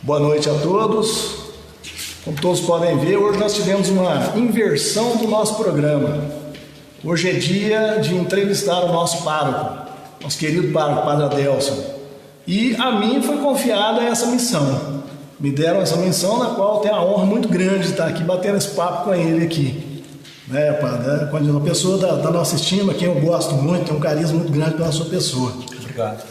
Boa noite a todos. Como todos podem ver, hoje nós tivemos uma inversão do nosso programa. Hoje é dia de entrevistar o nosso pároco, nosso querido pároco, Padre Adelson. E a mim foi confiada essa missão. Me deram essa missão, na qual eu tenho a honra muito grande de estar aqui batendo esse papo com ele aqui. Né, Padre? Quando uma pessoa da nossa estima, quem eu gosto muito, tem um carisma muito grande pela sua pessoa. Obrigado.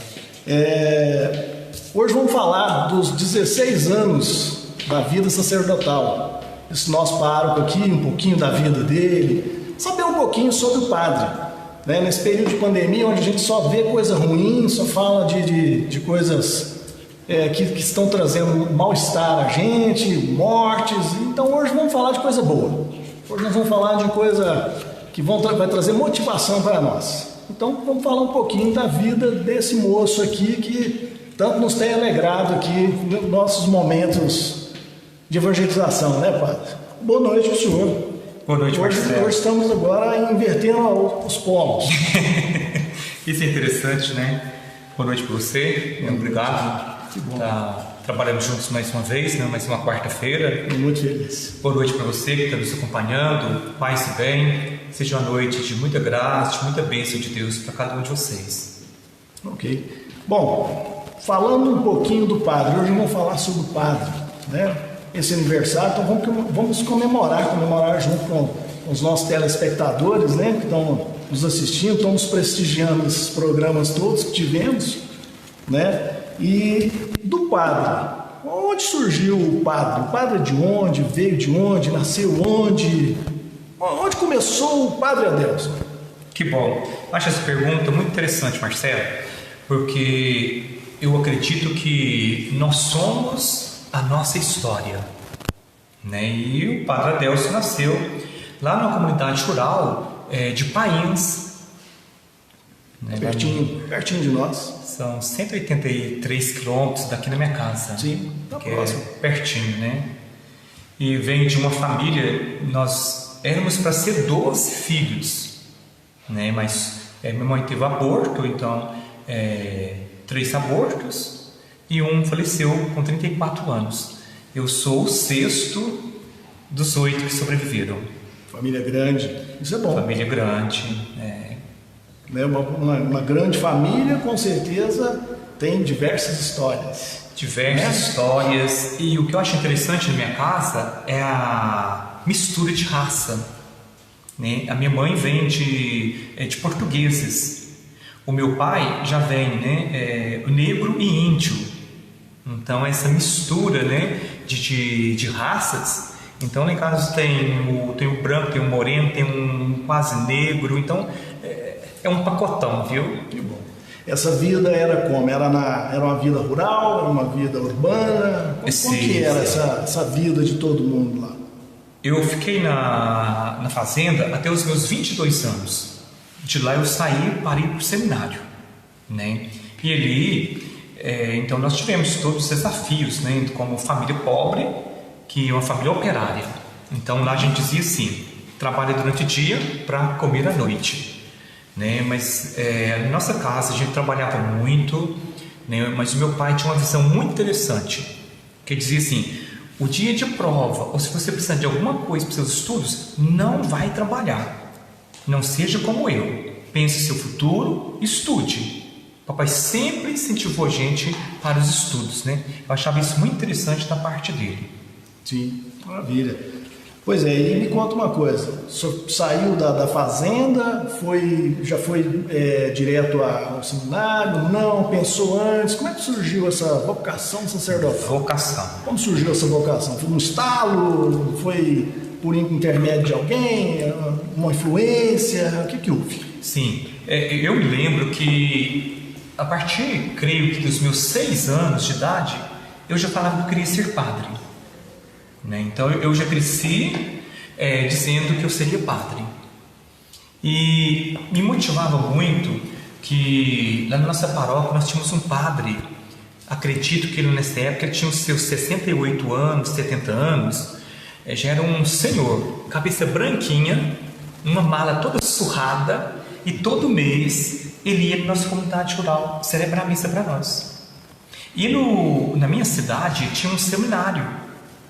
Hoje vamos falar dos 16 anos da vida sacerdotal. Esse nosso pároco aqui, um pouquinho da vida dele, saber um pouquinho sobre o padre. Né? Nesse período de pandemia, onde a gente só vê coisa ruim, só fala de coisas que estão trazendo mal-estar a gente, mortes. Então hoje vamos falar de coisa boa. Hoje nós vamos falar de coisa que vai trazer motivação para nós. Então vamos falar um pouquinho da vida desse moço aqui que tanto nos tem alegrado aqui nos nossos momentos de evangelização, né, Padre? Boa noite para o senhor. Boa noite, Marcelo. Hoje estamos agora invertendo os polos. Isso é interessante, né? Boa noite para você. Obrigado. Que bom. Trabalhamos juntos mais uma vez, né? Mais uma quarta-feira. Muito feliz. Boa noite para você que está nos acompanhando. Paz e bem. Seja uma noite de muita graça, de muita bênção de Deus para cada um de vocês. Ok. Bom, falando um pouquinho do padre, hoje vamos falar sobre o padre, né? Esse aniversário, então vamos comemorar junto com os nossos telespectadores, né? Que estão nos assistindo, estão nos prestigiando esses programas todos que tivemos, né? E do padre, onde surgiu o padre? O padre de onde? Veio de onde? Nasceu onde? Onde começou o Padre Adelson? Que bom. Acho essa pergunta muito interessante, Marcelo, porque eu acredito que nós somos a nossa história, né? E o Padre Adelson nasceu lá na comunidade rural de Painhos, né? Pertinho de nós. São 183 quilômetros daqui da minha casa. Sim, tá próximo. Pertinho, né? E venho de uma família, nós éramos para ser 12 filhos, né? Mas minha mãe teve aborto, então 3 abortos e um faleceu com 34 anos. Eu sou o 6º dos 8 que sobreviveram. Família grande, isso é bom. Família grande, Né? Uma grande família, com certeza, tem diversas histórias. Diversas histórias. E o que eu acho interessante na minha casa é a mistura de raça, né? A minha mãe vem de portugueses. O meu pai já vem, né? Negro e índio. Então essa mistura, né? de raças. Então lá em casa tem o branco, tem o moreno, tem um quase negro. Então é um pacotão, viu? Que bom. Essa vida era como? Era uma vida rural? Era uma vida urbana? Como que era essa vida de todo mundo lá? Eu fiquei na fazenda até os meus 22 anos. De lá eu saí para ir para o seminário, né? E ali, então nós tivemos todos os desafios, né? Como família pobre, que é uma família operária. Então lá a gente dizia assim, trabalha durante o dia para comer à noite. Né? Mas na nossa casa a gente trabalhava muito, né? Mas o meu pai tinha uma visão muito interessante, que dizia assim, o dia de prova, ou se você precisar de alguma coisa para os seus estudos, não vai trabalhar, não seja como eu, pense seu futuro, estude. Papai sempre incentivou a gente para os estudos, né? Eu achava isso muito interessante da parte dele. Sim, maravilha. Pois é, e me conta uma coisa, o senhor saiu da fazenda, já foi direto ao seminário, não, pensou antes, como é que surgiu essa vocação sacerdotal? Vocação. Como surgiu essa vocação? Foi no estalo, foi por intermédio de alguém, uma influência, o que houve? Sim, eu me lembro que a partir, creio que dos meus 6 anos de idade, eu já falava que eu queria ser padre. Né? Então eu já cresci dizendo que eu seria padre. E me motivava muito que lá na nossa paróquia nós tínhamos um padre, acredito que ele nessa época tinha os seus 68 anos, 70 anos, já era um senhor, cabeça branquinha, uma mala toda surrada, e todo mês ele ia para a nossa comunidade rural celebrar a missa para nós. E na minha cidade tinha um seminário,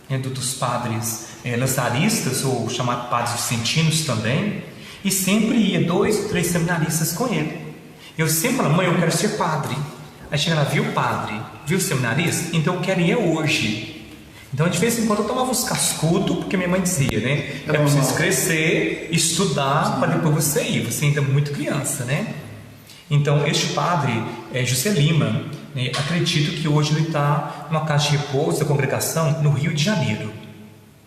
né, dos padres lazaristas, ou chamado padres vicentinos também, e sempre ia 2 ou 3 seminaristas com ele. Eu sempre falava: mãe, eu quero ser padre. Aí chega lá: viu o padre, viu o seminarista? Então eu quero ir hoje. Então de vez em quando eu tomava uns cascudos, porque minha mãe dizia, né? É preciso crescer, estudar, para depois você ir, você ainda é muito criança, né? Então este padre, José Lima, né, acredito que hoje ele está numa casa de repouso da congregação no Rio de Janeiro,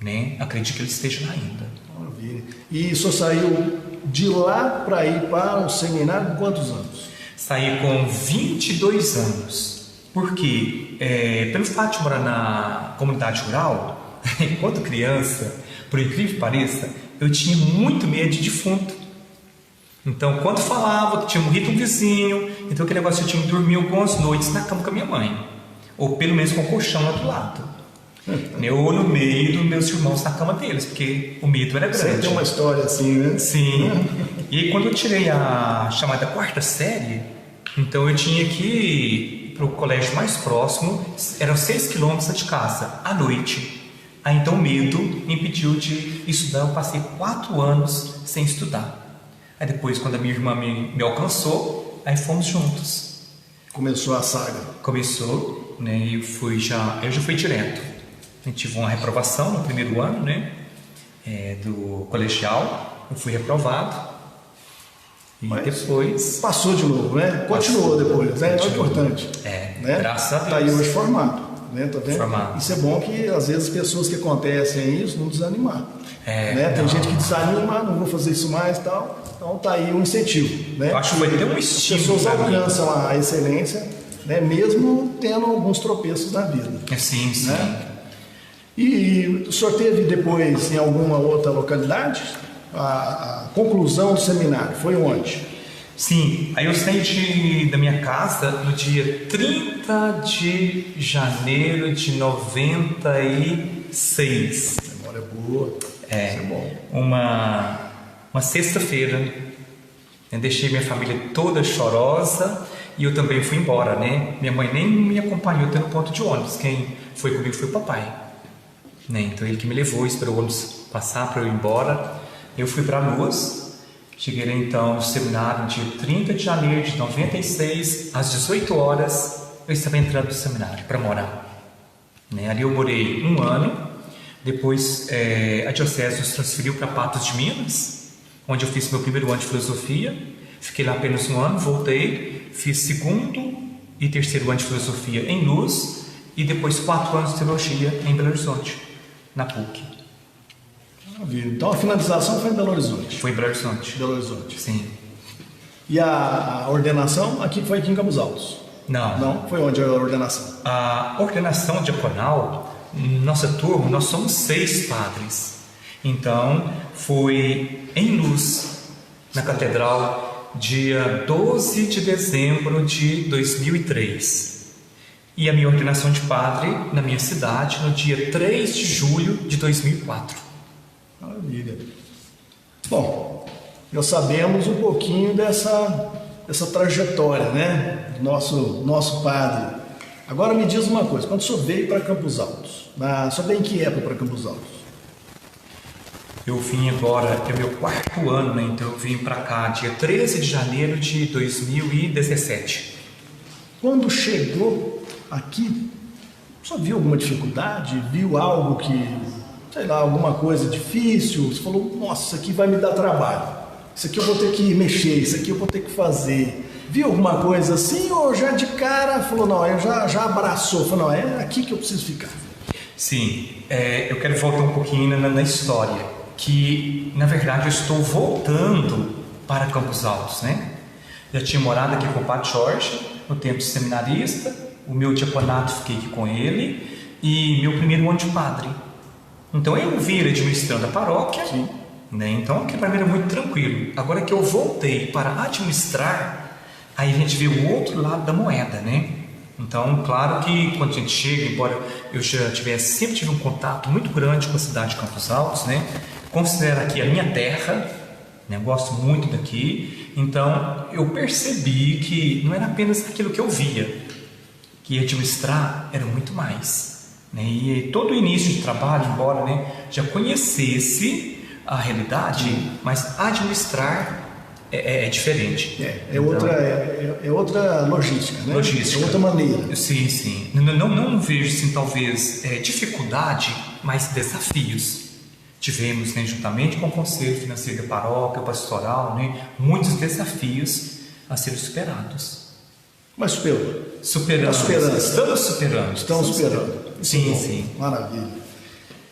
né? Acredito que ele esteja lá ainda. Maravilha. E o senhor saiu de lá para ir para o seminário com quantos anos? Saí com 22 anos. Porque, pelo fato de morar na comunidade rural, enquanto criança, por incrível que pareça, eu tinha muito medo de defunto. Então, quando falava que tinha morrido um vizinho, então aquele negócio eu tinha que dormir algumas noites na cama com a minha mãe, ou pelo menos com o colchão lá do lado, ou no meio dos meus irmãos na cama deles, porque o medo era grande. Você tem uma história assim, né? Sim. E aí, quando eu tirei a chamada 4ª série, então eu tinha que ir para o colégio mais próximo, eram 6 quilômetros de casa, à noite. Aí então o medo me impediu de estudar. Eu passei 4 anos sem estudar. Aí depois, quando a minha irmã me alcançou, aí fomos juntos. Começou a saga. Começou, né? Eu já fui direto. Eu tive uma reprovação no primeiro ano, né? Do colegial. Eu fui reprovado. E mas depois passou de novo, né? Continuou depois, né? É importante. Né? Graças a Deus. Está aí hoje formado, né? Tá vendo? Formado. Isso é bom, que às vezes pessoas que acontecem isso não desanimar. Né? Tem não. gente que desanima, não vou fazer isso mais e tal. Então tá aí um incentivo, né? Eu acho que foi até um estímulo. As pessoas alcançam a excelência, né? Mesmo tendo alguns tropeços na vida. Sim, sim. Né? E o senhor teve depois em alguma outra localidade? A conclusão do seminário foi onde? Sim, aí eu saí da minha casa no dia 30 de janeiro de 96. Memória boa. Isso é bom. Uma sexta-feira. Eu deixei minha família toda chorosa e eu também fui embora, né? Minha mãe nem me acompanhou até no ponto de ônibus. Quem foi comigo foi o papai, né? Então ele que me levou, esperou o ônibus passar para eu ir embora. Eu fui para a Luz, cheguei então no seminário no dia 30 de janeiro de 96, às 18 horas, eu estava entrando no seminário para morar. Né? Ali eu morei 1 ano, depois a diocese nos transferiu para Patos de Minas, onde eu fiz meu primeiro ano de filosofia, fiquei lá apenas 1 ano, voltei, fiz 2º e 3º ano de filosofia em Luz, e depois 4 anos de teologia em Belo Horizonte, na PUC. Então a finalização foi em Belo Horizonte. Foi em Belo Horizonte. Belo Horizonte. Sim. E a ordenação aqui foi aqui em Campos Altos? Não. Não? Foi onde a ordenação? A ordenação diaconal, nossa turma, nós somos 6 padres. Então foi em Luz, na Catedral, dia 12 de dezembro de 2003. E a minha ordenação de padre na minha cidade no dia 3 de julho de 2004. Maravilha. Bom, já sabemos um pouquinho dessa trajetória, né? Do nosso padre. Agora me diz uma coisa, quando o senhor veio para Campos Altos, o senhor veio em que época para Campos Altos? Eu vim agora, é meu 4º ano, né? Então eu vim para cá dia 13 de janeiro de 2017. Quando chegou aqui, o senhor viu alguma dificuldade? Viu algo que, sei lá, alguma coisa difícil? Você falou: nossa, isso aqui vai me dar trabalho, isso aqui eu vou ter que mexer, isso aqui eu vou ter que fazer. Viu alguma coisa assim, ou já de cara falou: não, eu já abraçou, falou: não, é aqui que eu preciso ficar? Sim, eu quero voltar um pouquinho na história, que na verdade eu estou voltando para Campos Altos, né? Já tinha morado aqui com o Padre Jorge, no tempo de seminarista, o meu diaconato fiquei aqui com ele, e meu primeiro ano de padre. Então eu vim administrando a paróquia, né? Então aqui para mim era muito tranquilo. Agora que eu voltei para administrar, aí a gente vê o outro lado da moeda, né? Então, claro que quando a gente chega, embora eu já sempre tive um contato muito grande com a cidade de Campos Altos, né? Considero aqui a minha terra, né? Eu gosto muito daqui. Então eu percebi que não era apenas aquilo que eu via, que administrar era muito mais, né? E todo o início de trabalho, embora, né, já conhecesse a realidade, mas administrar é diferente. É outra logística, né? Logística. É outra maneira. Sim, sim. Não vejo, assim, talvez, dificuldade, mas desafios. Tivemos, né, juntamente com o Conselho Financeiro da Paróquia, Pastoral, né, muitos desafios a serem superados. Mas superou. Superando. Estamos superando. Estamos superando. Sim, sim. Maravilha.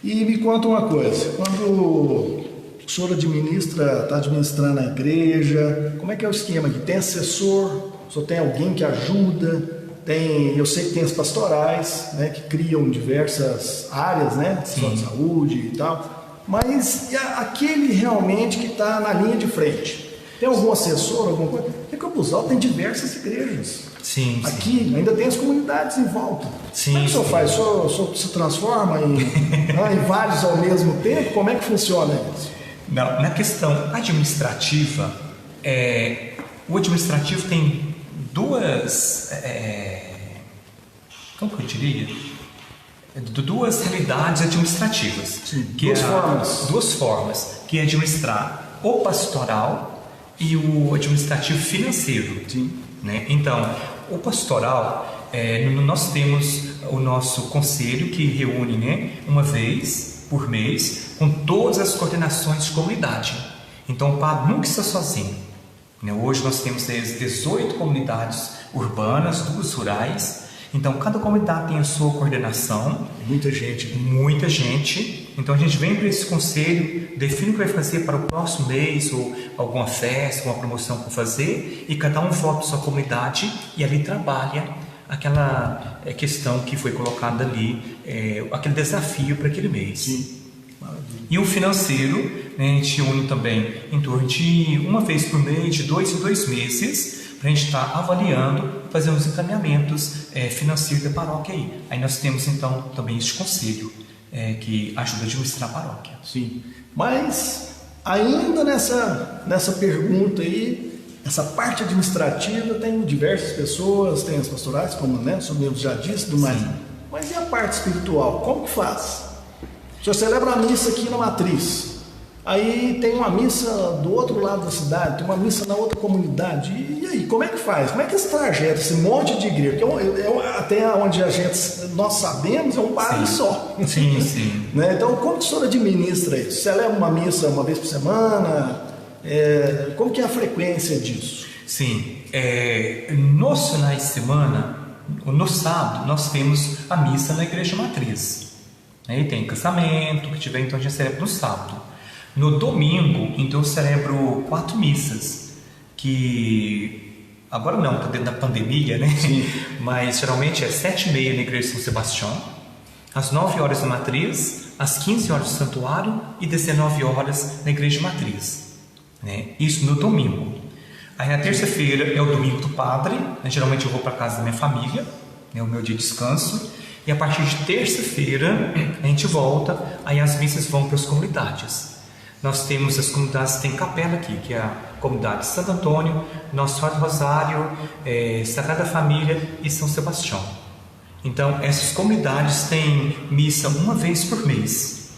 E me conta uma coisa, quando o senhor está administrando a igreja, como é que é o esquema aqui? Tem assessor? Só tem alguém que ajuda? Eu sei que tem as pastorais, né, que criam diversas áreas, né, de saúde e tal, mas aquele realmente que está na linha de frente, tem algum assessor, alguma coisa? Porque Campos Altos tem diversas igrejas. Sim, aqui ainda tem as comunidades em volta. Sim, como é que o senhor faz? O senhor se transforma em vários ao mesmo tempo? Como é que funciona isso? Não, na questão administrativa, o administrativo tem duas, como que eu diria? Duas realidades administrativas. Sim, duas formas. Que é administrar o pastoral e o administrativo financeiro. Sim. Né? Então, o pastoral, nós temos o nosso conselho que reúne, né, uma vez por mês com todas as coordenações de comunidade. Então, o padre nunca está sozinho. Né? Hoje nós temos 18 comunidades urbanas, 2 rurais. Então, cada comunidade tem a sua coordenação. Muita gente. Muita gente. Então, a gente vem para esse conselho, define o que vai fazer para o próximo mês, ou alguma festa, alguma promoção para fazer, e cada um volta para sua comunidade e ali trabalha aquela questão que foi colocada ali, aquele desafio para aquele mês. Sim. E o financeiro, né, a gente une também em torno de uma vez por mês, de 2 em 2 meses, para a gente estar avaliando, fazendo os encaminhamentos financeiros da paróquia aí. Aí nós temos então também este conselho que ajuda a administrar a paróquia. Sim, mas ainda nessa pergunta aí, essa parte administrativa tem diversas pessoas, tem as pastorais, como, né, o senhor mesmo já disse, tudo mais. Mas e a parte espiritual? Como que faz? O senhor celebra a missa aqui na Matriz, aí tem uma missa do outro lado da cidade, tem uma missa na outra comunidade, e aí, como é que faz? Como é que esse trajeto, esse monte de igreja, que até onde nós sabemos, é um padre só. Sim, sim. Né? Então, como que o senhor administra isso? Celebra uma missa uma vez por semana? Como que é a frequência disso? Sim, nos finais de semana, no sábado, nós temos a missa na Igreja Matriz. E tem casamento, que tiver, então a gente celebra no sábado. No domingo, então eu celebro 4 missas, que agora não, está dentro da pandemia, né? Sim. Mas geralmente é 7h30 na Igreja de São Sebastião, às 9 horas na Matriz, às 15 horas no Santuário e 19 horas na Igreja Matriz. Né? Isso no domingo. Aí na terça-feira é o domingo do Padre, né? Geralmente eu vou para casa da minha família, é o meu dia de descanso. E a partir de terça-feira a gente volta, aí as missas vão para as comunidades. Nós temos as comunidades que tem capela aqui, que é a comunidade Santo Antônio, Nossa Senhora do Rosário, Sagrada Família e São Sebastião. Então essas comunidades têm missa uma vez por mês,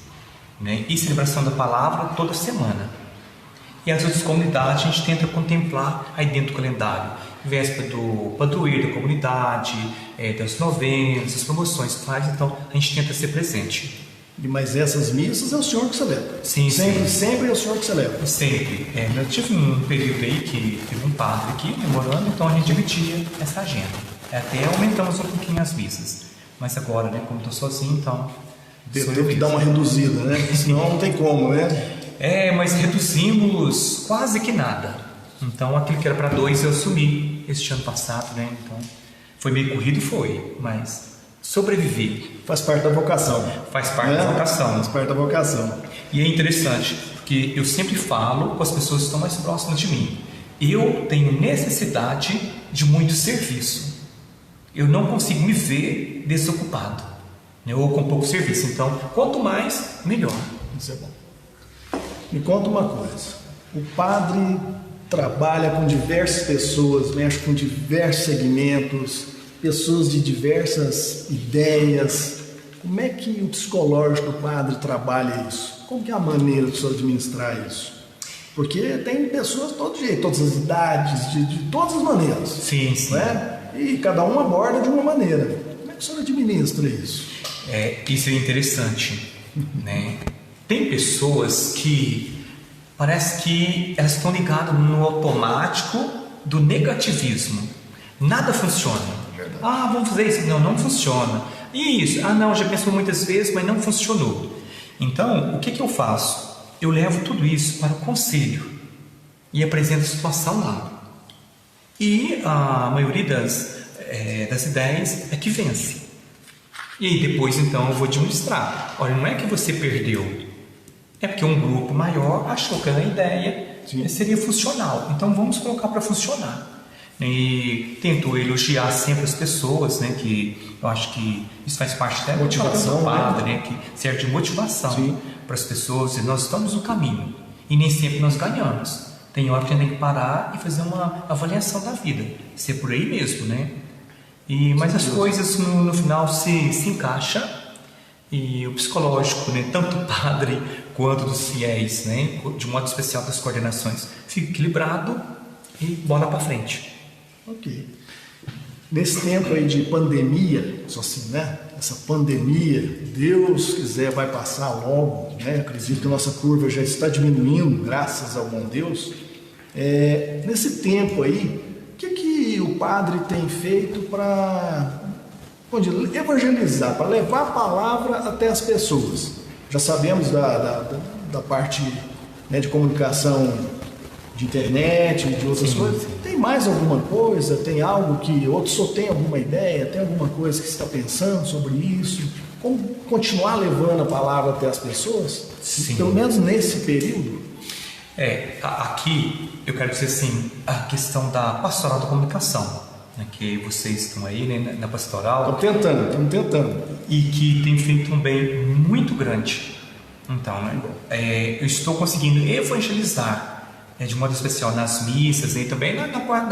né? E celebração da palavra toda semana. E as outras comunidades a gente tenta contemplar aí dentro do calendário. Véspera do padroeiro da comunidade, das novenas, das promoções que faz, então a gente tenta ser presente. Mas essas missas é o senhor que celebra? Sim, sempre é o senhor que celebra? Sempre. Eu tive um período aí que teve um padre aqui morando, então a gente dividia essa agenda. Até aumentamos um pouquinho as missas. Mas agora, né, como estou sozinho, então... Teve que dar uma reduzida, né? Senão não tem como, né? Mas reduzimos quase que nada. Então, aquilo que era para 2 eu assumi este ano passado, né? Então, foi meio corrido, mas sobrevivi. Faz parte da vocação. Faz parte da vocação. Faz parte da vocação. E é interessante, porque eu sempre falo com as pessoas que estão mais próximas de mim. Eu tenho necessidade de muito serviço. Eu não consigo me ver desocupado, né? Ou com pouco serviço. Então, quanto mais, melhor. Isso é bom. Me conta uma coisa. O padre trabalha com diversas pessoas, mexe com diversos segmentos. pessoas de diversas ideias. Como é que o psicológico do padre trabalha isso? Como que é a maneira de o senhor administrar isso? Porque tem pessoas de todo jeito, todas as idades, de todas as maneiras. Sim, sim. Né? E cada um aborda de uma maneira. Como é que o senhor administra isso? Isso é interessante, né? Tem pessoas que parece que elas estão ligadas no automático do negativismo. Nada funciona. Vamos fazer isso. Não funciona. Isso. Não, já pensou muitas vezes, mas não funcionou. Então, o que eu faço? Eu levo tudo isso para o conselho e apresento a situação lá. E a maioria das ideias é que vence. E aí depois então eu vou administrar. Olha, não é que você perdeu, é porque um grupo maior achou que a ideia seria funcional. Então vamos colocar para funcionar. E tentou elogiar sempre as pessoas, né? Que eu acho que isso faz parte da motivação do padre, né? Que serve de motivação para as pessoas. E nós estamos no caminho e nem sempre nós ganhamos. Tem hora que a gente tem que parar e fazer uma avaliação da vida, ser por aí mesmo, né? Mas as coisas no final se encaixam e o psicológico, né? Tanto do padre quanto dos fiéis, né? De modo especial das coordenações, fica equilibrado e bola para frente. Ok. Nesse tempo aí de pandemia, só assim, né? Essa pandemia, Deus quiser, vai passar logo, né? Acredito que a nossa curva já está diminuindo, graças ao bom Deus. Nesse tempo aí, o que o padre tem feito para evangelizar, para levar a palavra até as pessoas? Já sabemos da parte, né, de comunicação de internet, de outras coisas. Tem mais alguma coisa? Tem algo que outros só tem alguma ideia? Tem alguma coisa que você está pensando sobre isso? Como continuar levando a palavra até as pessoas? Sim. Pelo menos nesse período? Aqui eu quero dizer assim, a questão da pastoral da comunicação, né, que vocês estão aí, né, na pastoral. Estamos tentando. E que tem feito um bem muito grande. Então, né, eu estou conseguindo evangelizar, de modo especial nas missas e também na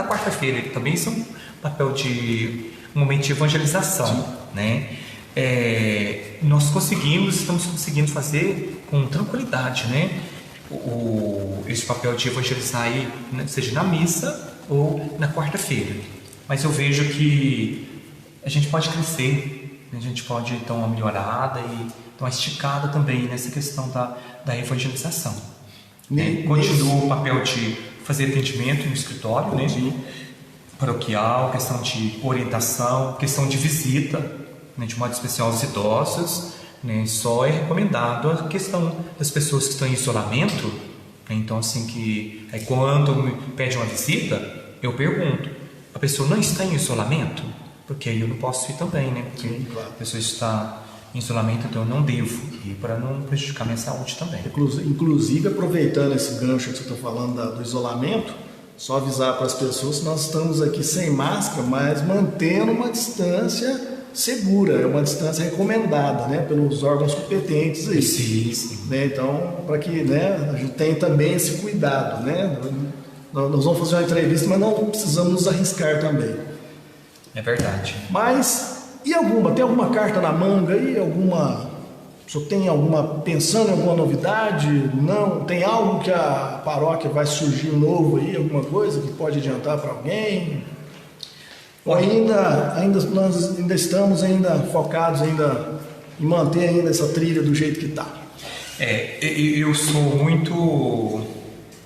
quarta-feira, que também são um papel de um momento de evangelização, né? Nós estamos conseguindo fazer com tranquilidade, né? Esse papel de evangelizar aí, né, seja na missa ou na quarta-feira. Mas eu vejo que a gente pode crescer, né? A gente pode dar uma melhorada e dar uma esticada também nessa questão da evangelização. Continua o papel de fazer atendimento no escritório, né? Paroquial, questão de orientação, questão de visita, né, de modo especial aos idosos, né? Só é recomendado a questão das pessoas que estão em isolamento, né? Então assim que quando me pede uma visita, eu pergunto: a pessoa não está em isolamento? Porque aí eu não posso ir também, né? Porque a pessoa está em isolamento, então eu não devo ir para não prejudicar minha saúde também. Inclusive, aproveitando esse gancho que você está falando do isolamento, só avisar para as pessoas que nós estamos aqui sem máscara, mas mantendo uma distância segura, é uma distância recomendada, né, pelos órgãos competentes aí. Sim. Né, então, para que, né, a gente tenha também esse cuidado, né? Nós vamos fazer uma entrevista, mas não precisamos nos arriscar também. É verdade. Mas tem alguma carta na manga aí? O senhor tem pensando em alguma novidade? Não? Tem algo que a paróquia vai surgir novo aí? Alguma coisa que pode adiantar para alguém? Ou nós ainda estamos focados em manter ainda essa trilha do jeito que está? Eu sou muito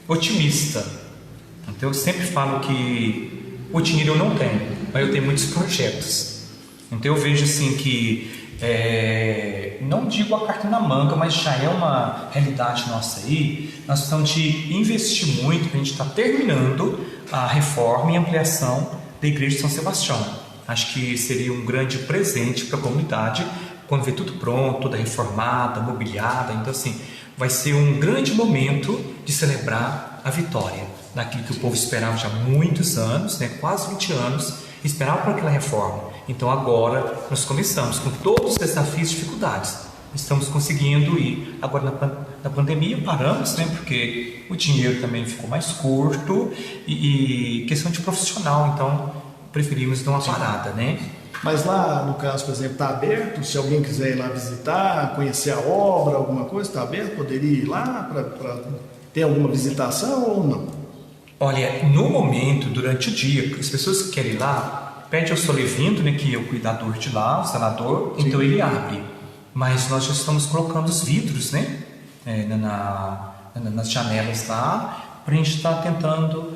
otimista. Então eu sempre falo que o dinheiro eu não tenho, mas eu tenho muitos projetos. Então eu vejo assim que, não digo a carta na manga, mas já é uma realidade nossa aí. Nós precisamos de investir muito, porque a gente está terminando a reforma e ampliação da Igreja de São Sebastião. Acho que seria um grande presente para a comunidade, quando ver tudo pronto, toda reformada, mobiliada. Então assim, vai ser um grande momento de celebrar a vitória daquilo que o povo esperava já há muitos anos, né, quase 20 anos, esperava por aquela reforma. Então agora nós começamos com todos os desafios e dificuldades. Estamos conseguindo ir. Agora na pandemia paramos, né, porque o dinheiro também ficou mais curto e questão de profissional. Então preferimos dar uma parada, né? Mas lá, no caso, por exemplo, está aberto? Se alguém quiser ir lá visitar, conhecer a obra, alguma coisa, está aberto? Poderia ir lá para ter alguma visitação ou não? Olha, no momento, durante o dia, as pessoas que querem ir lá, pede ao Solivindo, né, que é o cuidador de lá, o zelador, então ele abre. Mas nós já estamos colocando os vidros, né, nas janelas lá, para a gente estar tentando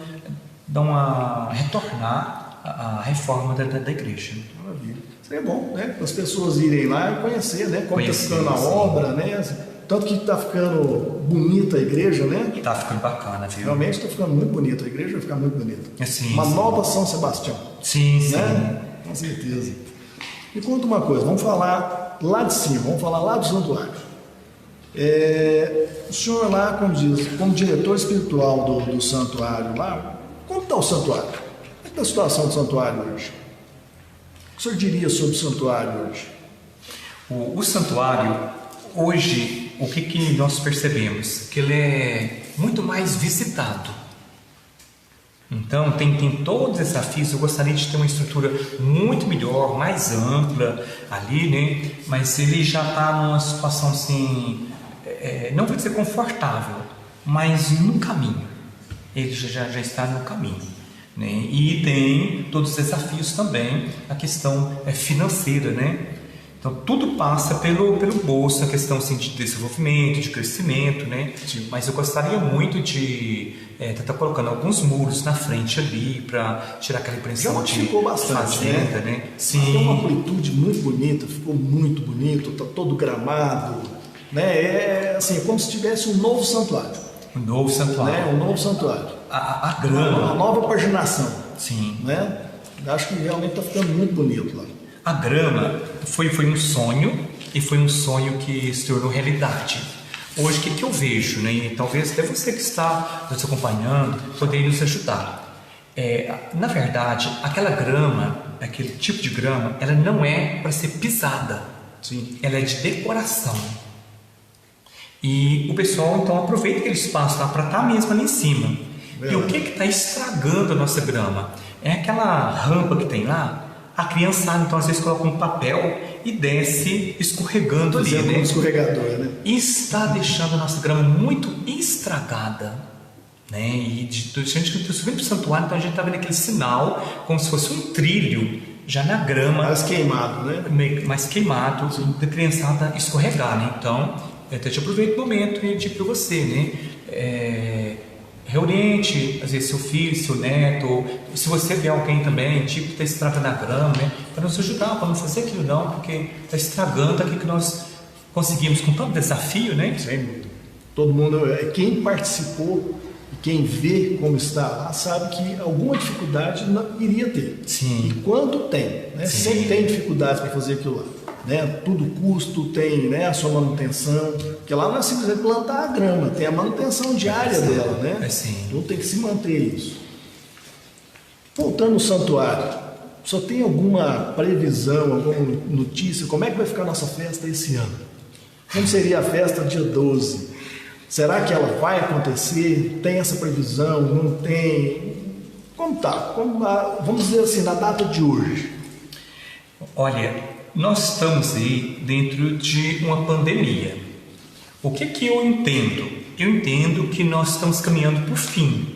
retornar a reforma da igreja. Maravilha. Seria bom, né? Para as pessoas irem lá e conhecer, né? Como está ficando a sim. obra, né? Tanto que está ficando bonita a igreja, né? Está ficando bacana, viu? Realmente está ficando muito bonita. A igreja vai ficar muito bonita. Sim, uma sim. nova São Sebastião. Sim, sim. Né? Com certeza. Me conta uma coisa, vamos falar lá de cima, vamos falar lá do santuário. O senhor lá, como diretor espiritual do santuário lá, como está o santuário? Como está a situação do santuário hoje? O que o senhor diria sobre o santuário hoje? O santuário, hoje, o que nós percebemos? Que ele é muito mais visitado. Então, tem todos os desafios. Eu gostaria de ter uma estrutura muito melhor, mais ampla ali, né? Mas ele já está numa situação assim, não vou dizer confortável, mas no caminho. Ele já está no caminho. Né? E tem todos os desafios também, a questão financeira, né? Então tudo passa pelo bolso, a questão assim, de desenvolvimento, de crescimento, né? Sim. Mas eu gostaria muito de estar colocando alguns muros na frente ali para tirar aquela impressão de ficou bastante, fazenda, né? Sim. Tem uma amplitude muito bonita, ficou muito bonito, está todo gramado, né? É assim, como se tivesse um novo santuário. Um novo santuário. Né? Um novo santuário. A grama. Uma nova paginação. Sim. Né? Acho que realmente está ficando muito bonito lá. A grama foi um sonho, e foi um sonho que se tornou realidade. Hoje, o que eu vejo, né? E talvez até você que está nos acompanhando poderia nos ajudar. Na verdade, aquela grama, aquele tipo de grama, ela não é para ser pisada. Sim. Ela é de decoração. E o pessoal então aproveita aquele espaço lá para estar mesmo ali em cima. E o que está estragando a nossa grama? É aquela rampa que tem lá. A criançada então às vezes coloca um papel e desce escorregando ali, né? Um escorregador, né? E está deixando a nossa grama muito estragada, né? E a gente está subindo para o santuário, então a gente está vendo aquele sinal como se fosse um trilho já na grama. Mais queimado, né? Mais queimado, da criançada escorregar, né? Então, eu até te aproveito o momento e digo para você, né? Reoriente, às vezes, seu filho, seu neto, ou se você vê alguém também, tipo, que está estragando a grama, né? Para nos ajudar, para não fazer aquilo não, porque está estragando aquilo que nós conseguimos com tanto desafio, né? Sim. Todo mundo, quem participou e quem vê como está lá, sabe que alguma dificuldade não iria ter. Sim. E quanto tem, né? Sim. Sempre tem dificuldades para fazer aquilo lá. Né? Tudo custo, tem, né, a sua manutenção, porque lá não é simplesmente plantar a grama, tem a manutenção diária dela, né? Então tem que se manter isso. Voltando ao santuário, só tem alguma previsão, alguma notícia, como é que vai ficar a nossa festa esse ano? Como seria a festa dia 12? Será que ela vai acontecer? Tem essa previsão? Não tem? Como tá? Vamos dizer assim, na data de hoje. Olha, nós estamos aí dentro de uma pandemia. O que eu entendo? Eu entendo que nós estamos caminhando para o fim,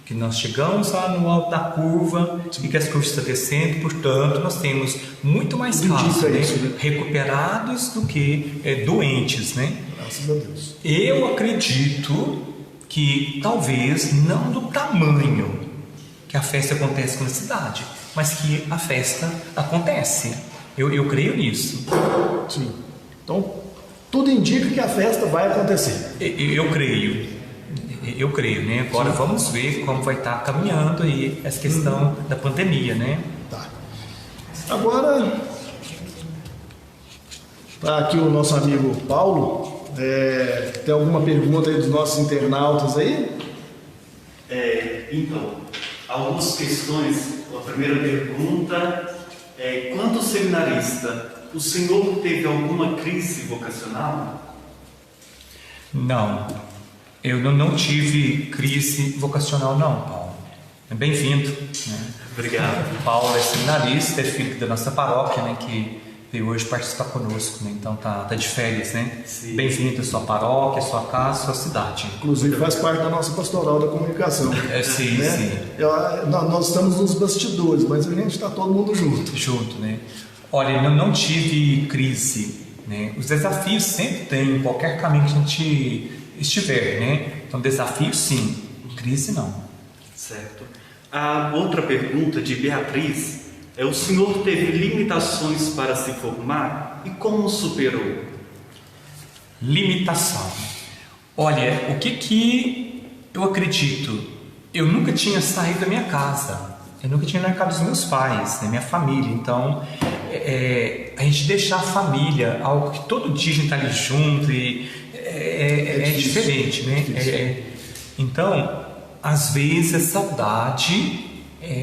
que nós chegamos lá no alto da curva e que as curvas estão descendo, portanto nós temos muito mais casos, né? Recuperados do que doentes, né? Graças a Deus. Eu acredito que talvez não do tamanho que a festa acontece na cidade, mas que a festa acontece. Eu creio nisso. Sim. Então, tudo indica que a festa vai acontecer. Eu creio, né? Agora sim, vamos ver como vai estar caminhando aí essa questão da pandemia, né? Tá. Agora, tá aqui o nosso amigo Paulo. Tem alguma pergunta aí dos nossos internautas aí? Então, algumas questões. A primeira pergunta quanto seminarista, o senhor teve alguma crise vocacional? Não, eu não tive crise vocacional não, Paulo. Bem-vindo. Né? Obrigado. O Paulo é seminarista, é filho da nossa paróquia, né, que veio hoje participar conosco, né? Então tá de férias, né? Sim. Bem-vindo à sua paróquia, à sua casa, à sua cidade. Inclusive faz parte da nossa pastoral da comunicação. Sim, né? sim. Nós estamos nos bastidores, mas a gente está todo mundo junto. Junto, né? Olha, eu não tive crise, né? Os desafios sempre tem em qualquer caminho que a gente estiver, né? Então desafio sim, crise não. Certo. A outra pergunta de Beatriz o senhor teve limitações para se formar e como superou? Limitação. Olha, o que eu acredito? Eu nunca tinha saído da minha casa. Eu nunca tinha ido na casa dos meus pais, da minha família. Então, a gente deixar a família, algo que todo dia a gente está ali junto e é diferente, né? Então, às vezes a saudade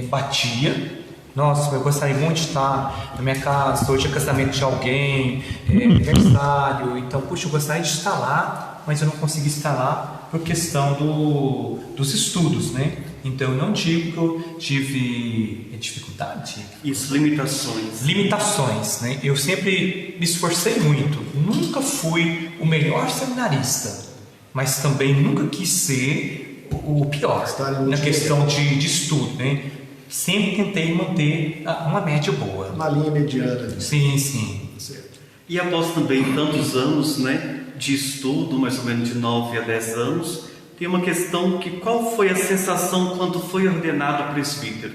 batia. Nossa, eu gostaria muito de estar na minha casa, hoje é casamento de alguém, aniversário, então, puxa, eu gostaria de estar lá, mas eu não consegui estar lá por questão dos estudos, né? Então, eu não digo que eu tive dificuldade. Isso, limitações. Limitações, né? Eu sempre me esforcei muito, nunca fui o melhor seminarista, mas também nunca quis ser o pior na questão de estudo, né? Sempre tentei manter uma média boa. Uma linha mediana. Sim, sim. Certo. E após também tantos anos, né, de estudo, mais ou menos de 9 a 10 anos, tem uma questão que qual foi a sensação quando foi ordenado presbítero?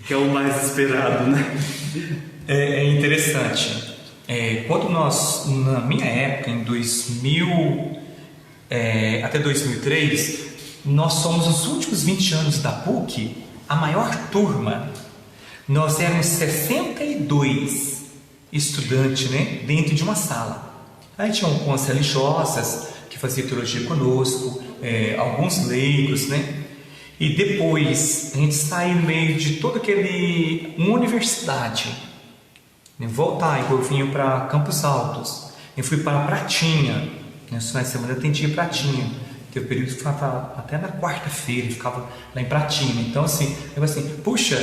Que é o mais esperado, né? É interessante. Quando nós, na minha época, em 2000 até 2003, nós somos os últimos 20 anos da PUC, a maior turma. Nós éramos 62 estudantes, né, dentro de uma sala. Aí tinham algumas religiosas que faziam teologia conosco, alguns leigos, né? E depois a gente saiu no meio de todo uma universidade, né? Voltar, eu vinha para Campos Altos, eu fui para Pratinha, nessa finais de semana eu atendia Pratinha. Teve um período que ficava até na quarta-feira, ficava lá em Pratinha. Então, assim, puxa,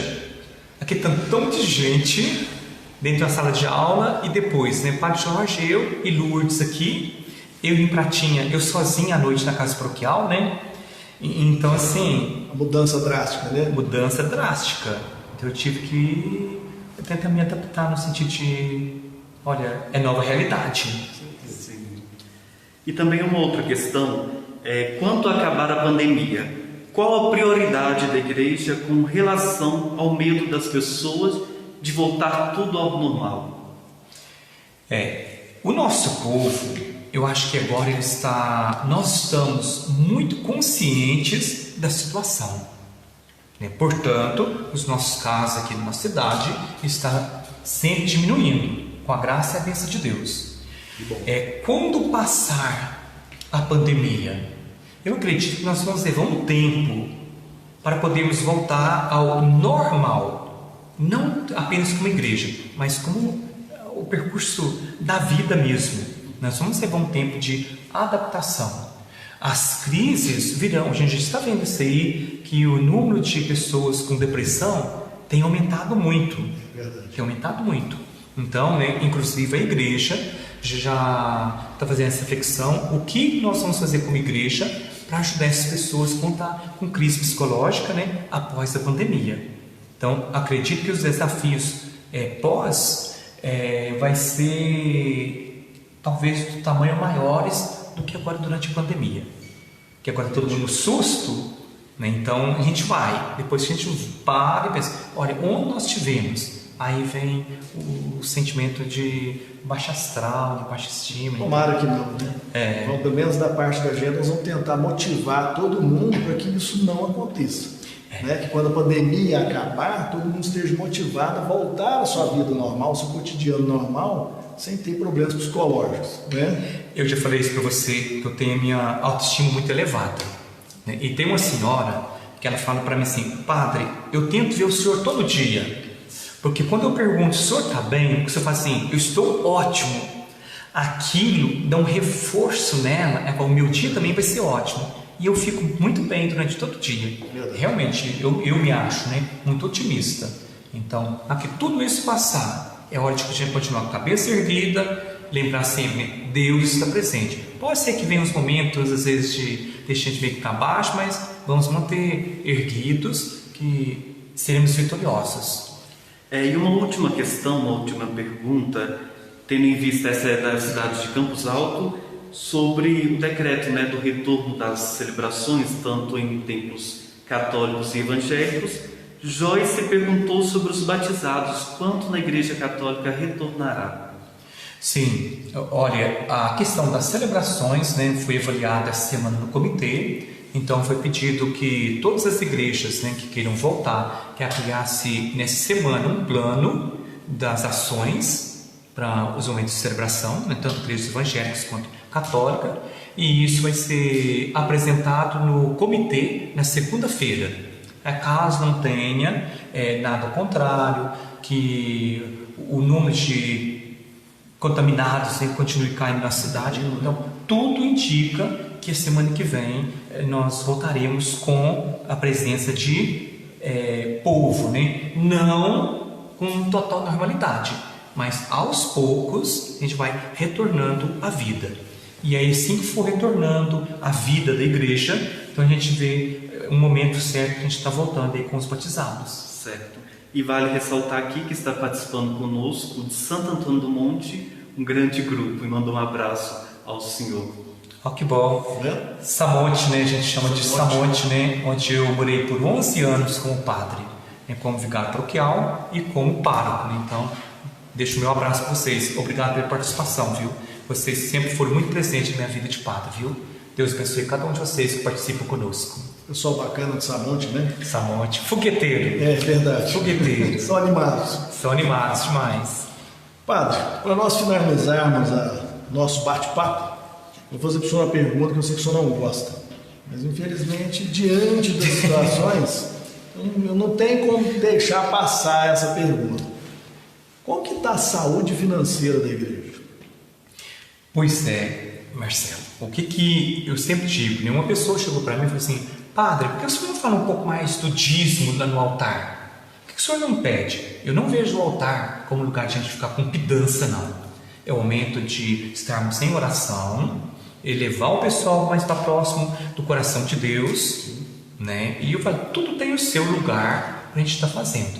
aqui tantão de gente dentro da sala de aula e depois, né, Padre Jorge, eu e Lourdes aqui, eu em Pratinha, eu sozinha à noite na casa paroquial, né? Então, assim... A mudança drástica, né? Mudança drástica. Então, eu tive que tentar me adaptar no sentido de, olha, é nova realidade. Sim. E também uma outra questão... quanto acabar a pandemia, qual a prioridade da igreja com relação ao medo das pessoas de voltar tudo ao normal? O nosso povo, eu acho que agora nós estamos muito conscientes da situação, né? Portanto, os nossos casos aqui na nossa cidade estão sempre diminuindo, com a graça e a bênção de Deus. Quando passar a pandemia, eu acredito que nós vamos levar um tempo para podermos voltar ao normal, não apenas como igreja, mas como o percurso da vida mesmo. Nós vamos levar um tempo de adaptação. As crises virão, a gente está vendo isso aí, que o número de pessoas com depressão tem aumentado muito. Verdade. Tem aumentado muito. Então, né, inclusive a igreja já está fazendo essa reflexão, o que nós vamos fazer como igreja para ajudar essas pessoas que estão com crise psicológica, né, após a pandemia. Então, acredito que os desafios vai ser talvez do tamanho maiores do que agora durante a pandemia, que agora todo mundo no susto, né? Então a gente vai, depois a gente para e pensa, olha, onde nós tivemos? Aí vem o sentimento de baixa astral, de baixa estima. Tomara que não, né? Então, pelo menos da parte da gente, nós vamos tentar motivar todo mundo para que isso não aconteça. Né? Que quando a pandemia acabar, todo mundo esteja motivado a voltar à sua vida normal, ao seu cotidiano normal, sem ter problemas psicológicos. Né? Eu já falei isso para você, que eu tenho a minha autoestima muito elevada. Né? E tem uma senhora que ela fala para mim assim, padre, eu tento ver o senhor todo dia. Porque quando eu pergunto, o senhor está bem? O senhor fala assim, eu estou ótimo. Aquilo dá um reforço nela, o meu dia também vai ser ótimo. e eu fico muito bem durante todo o dia. Realmente, eu me acho, né, muito otimista. Então, a que tudo isso passar, é hora de a gente continuar com a cabeça erguida, lembrar sempre, Deus está presente. Pode ser que venham uns momentos, às vezes, de deixar a gente meio que para baixo, mas vamos manter erguidos, que seremos vitoriosos. E uma última questão, uma última pergunta, tendo em vista essa da cidade de Campos Alto, sobre o decreto, né, do retorno das celebrações, tanto em templos católicos e evangélicos. Joyce perguntou sobre os batizados, quanto na Igreja Católica retornará? Sim, olha, a questão das celebrações, né, foi avaliada essa semana no comitê. Então foi pedido que todas as igrejas, né, que queiram voltar, que criasse nessa semana um plano das ações para os momentos de celebração, né, tanto igrejas evangélicas quanto católica, e isso vai ser apresentado no comitê na segunda-feira. Caso não tenha nada ao contrário, que o número de contaminados, né, continue caindo na cidade, então tudo indica que a semana que vem nós voltaremos com a presença de povo, né? Não com total normalidade, mas aos poucos a gente vai retornando à vida. E aí, assim que for retornando à vida da igreja, então a gente vê um momento certo que a gente está voltando aí com os batizados. Certo. E vale ressaltar aqui que está participando conosco de Santo Antônio do Monte, um grande grupo, e manda um abraço ao senhor. Que bom. Samonte, né? A gente chama de Samonte, né? Onde eu morei por 11 anos como padre, né? Como vigário paroquial e como pároco, né? Então, deixo o meu abraço para vocês. Obrigado pela participação, viu? Vocês sempre foram muito presentes na minha vida de padre, viu? Deus abençoe cada um de vocês que participam conosco. Pessoal bacana de Samonte, né? Samonte, fogueteiro. É verdade. Fogueteiro. São animados. São animados demais. Padre, para nós finalizarmos nosso bate-papo, vou fazer para o senhor uma pergunta que eu sei que o senhor não gosta. Mas, infelizmente, diante das situações, eu não tenho como deixar passar essa pergunta. Como que está a saúde financeira da igreja? Pois é, Marcelo. O que eu sempre digo, né? Uma pessoa chegou para mim e falou assim, padre, por que o senhor não fala um pouco mais do dízimo lá no altar? Por que o senhor não pede? Eu não vejo o altar como lugar de a gente ficar com pedância, não. É o momento de estarmos em oração, elevar o pessoal mais para próximo do coração de Deus, né? E eu falo, tudo tem o seu lugar para a gente estar fazendo.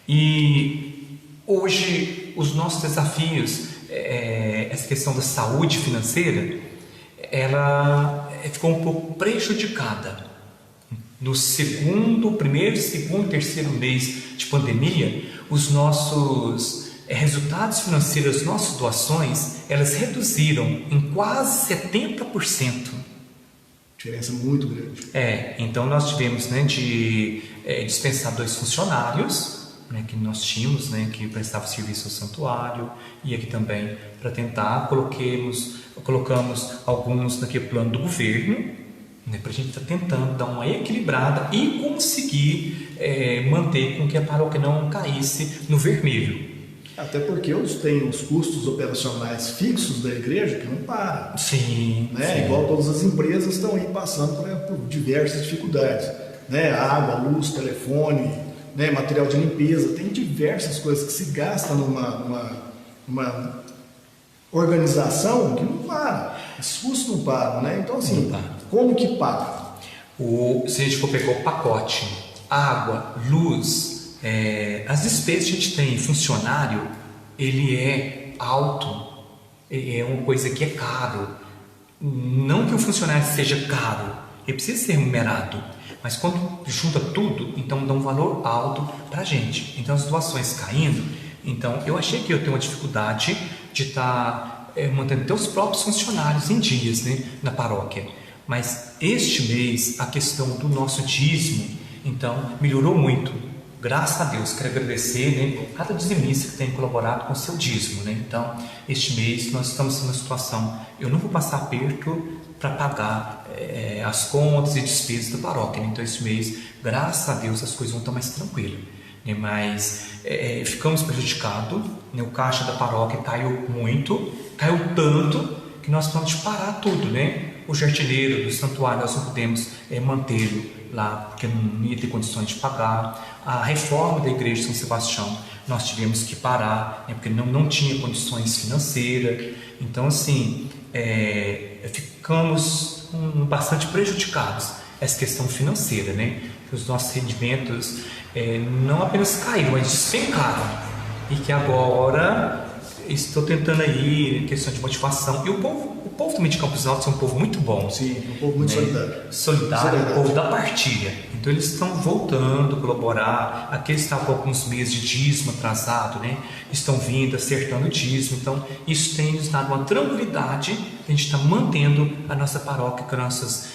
E hoje os nossos desafios, essa questão da saúde financeira, ela ficou um pouco prejudicada. No primeiro, segundo, terceiro mês de pandemia, os nossos resultados financeiros, as nossas doações, elas reduziram em quase 70%. Diferença muito grande. Então nós tivemos, né, de dispensar 2 funcionários, né, que nós tínhamos, né, que prestavam serviço ao santuário, e aqui também para tentar colocamos alguns naquele plano do governo, né, para a gente estar tentando dar uma equilibrada e conseguir manter com que a paróquia não caísse no vermelho. Até porque tem os custos operacionais fixos da igreja que não param. Sim, né? sim. Igual todas as empresas estão aí passando por diversas dificuldades, né? Água, luz, telefone, né? Material de limpeza, tem diversas coisas que se gastam numa organização que não para, esses custos não param, né? Então assim, como que para? Se a gente for pegar o pacote, água, luz, as despesas que a gente tem, funcionário, ele é alto, é uma coisa que é caro. Não que o funcionário seja caro, ele precisa ser remunerado, mas quando junta tudo, então dá um valor alto para a gente. Então as doações caindo, então eu achei que eu tenho uma dificuldade de estar mantendo até os próprios funcionários em dias, né, na paróquia. Mas este mês a questão do nosso dízimo, então melhorou muito. Graças a Deus, quero agradecer, né, cada dizimista que tem colaborado com o seu dízimo, né? Então, este mês nós estamos numa situação, eu não vou passar aperto para pagar as contas e despesas da paróquia, né? Então este mês, graças a Deus, as coisas vão estar mais tranquilas, né? Mas ficamos prejudicados, né? O caixa da paróquia caiu tanto que nós precisamos parar tudo, né? O jardineiro do santuário nós não pudemos mantê-lo lá, porque não ia ter condições de pagar. A reforma da igreja de São Sebastião nós tivemos que parar, porque não tinha condições financeiras. Então, assim, ficamos bastante prejudicados essa questão financeira, né? Os nossos rendimentos não apenas caíram, mas despencaram. E que agora estou tentando aí, questão de motivação. E o povo também de Campos Altos é um povo muito bom. Sim, um povo muito solidário. Solidário, o povo da partilha. Então eles estão voltando a colaborar. Aqueles que estavam com alguns meses de dízimo atrasado, né? Estão vindo, acertando o dízimo. Então isso tem nos dado uma tranquilidade. A gente está mantendo a nossa paróquia com nossas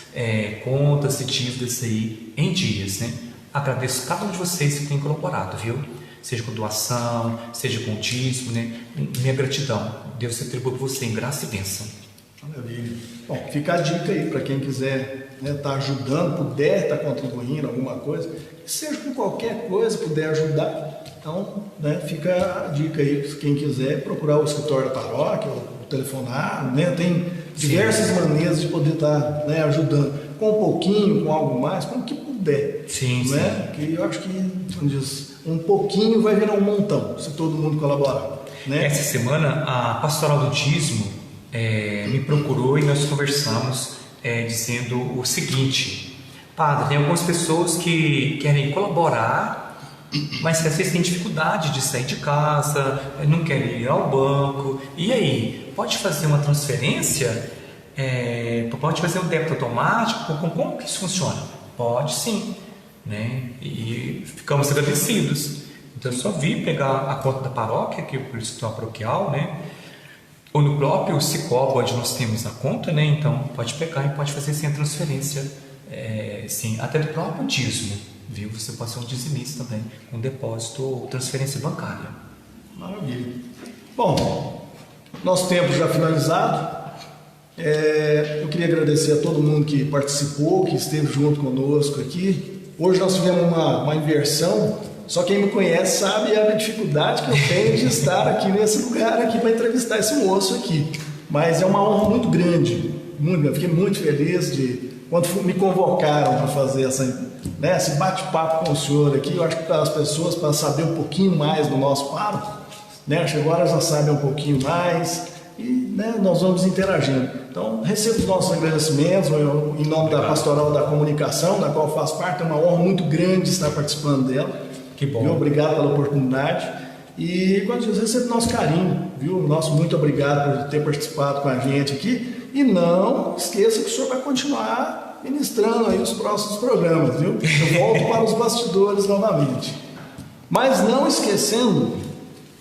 contas e dívidas aí em dias, né? Agradeço cada um de vocês que tem colaborado, viu? Seja com doação, seja com dízimo, né? Minha gratidão. Deus se atribua por você em graça e bênção. Maravilha. Bom, fica a dica aí para quem quiser estar ajudando, puder estar contribuindo alguma coisa, seja com qualquer coisa, puder ajudar. Então, fica a dica aí, quem quiser procurar o escritório da paróquia, ou telefonar, tem diversas maneiras de poder estar ajudando, com um pouquinho, com algo mais, com o que puder. Sim. Que eu acho que, como diz, um pouquinho vai virar um montão, se todo mundo colaborar. Essa semana, a Pastoral do Dízimo me procurou e nós conversamos dizendo o seguinte: Padre, tem algumas pessoas que querem colaborar, mas que às vezes têm dificuldade de sair de casa, não querem ir ao banco. E aí, pode fazer uma transferência? Pode fazer um débito automático? Como que isso funciona? Pode sim, né? E ficamos agradecidos. Então eu só vi pegar a conta da paróquia, que é o escritório paroquial, né? Ou no próprio Cicobi, onde nós temos a conta, né? Então pode pegar e pode fazer sem a transferência, sim, até do próprio dízimo, viu? Você pode ser um dizimista também, com depósito ou transferência bancária. Maravilha. Bom, nosso tempo já finalizado. Eu queria agradecer a todo mundo que participou, que esteve junto conosco aqui. Hoje nós tivemos uma inversão. Só quem me conhece sabe a dificuldade que eu tenho de estar aqui nesse lugar aqui para entrevistar esse moço aqui. Mas é uma honra muito grande, eu fiquei muito feliz quando me convocaram para fazer esse bate-papo com o senhor aqui. Eu acho que para as pessoas, para saber um pouquinho mais do nosso pároco, agora já sabem um pouquinho mais e nós vamos interagindo. Então, recebo os nossos agradecimentos em nome da Pastoral da Comunicação, da qual faço parte. É uma honra muito grande estar participando dela. Que bom. Viu? Obrigado pela oportunidade. E, quando diz, recebe nosso carinho, viu? Nosso muito obrigado por ter participado com a gente aqui. E não esqueça que o senhor vai continuar ministrando aí os próximos programas, viu? Eu volto para os bastidores novamente. Mas não esquecendo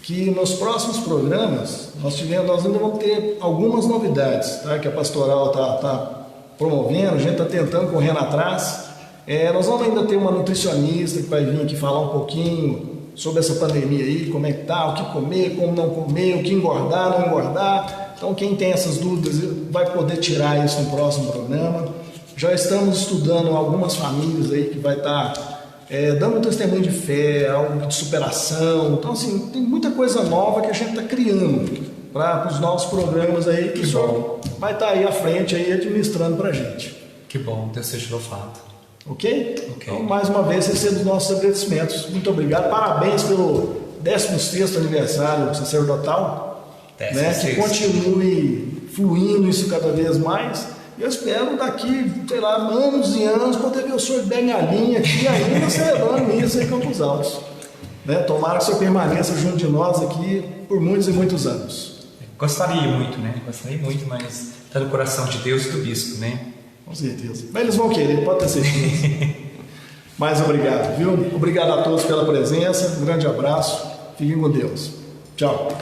que nos próximos programas nós ainda vamos ter algumas novidades, tá? Que a pastoral está promovendo, a gente está tentando, correndo atrás. Nós vamos ainda ter uma nutricionista que vai vir aqui falar um pouquinho sobre essa pandemia aí, como é que tá, o que comer, como não comer, o que engordar, não engordar. Então quem tem essas dúvidas vai poder tirar isso no próximo programa. Já estamos estudando algumas famílias aí que vai estar dando um testemunho de fé, algo de superação. Então assim, tem muita coisa nova que a gente está criando para os nossos programas aí, que o senhor vai estar aí à frente aí administrando para a gente. Que bom, Deus seja louvado. Ok? Então, mais uma vez, recebo os nossos agradecimentos. Muito obrigado. Parabéns pelo 16º aniversário sacerdotal. Que continue fluindo isso cada vez mais. Eu espero daqui, anos e anos, poder ver o senhor Benhalinha aqui ainda celebrando isso em Campos Altos. Tomara que o senhor permaneça junto de nós aqui por muitos e muitos anos. Gostaria muito, mas está no coração de Deus e do bispo, né? Com certeza. Mas eles vão querer, pode ter certeza. Mais obrigado, viu? Obrigado a todos pela presença. Um grande abraço. Fiquem com Deus. Tchau.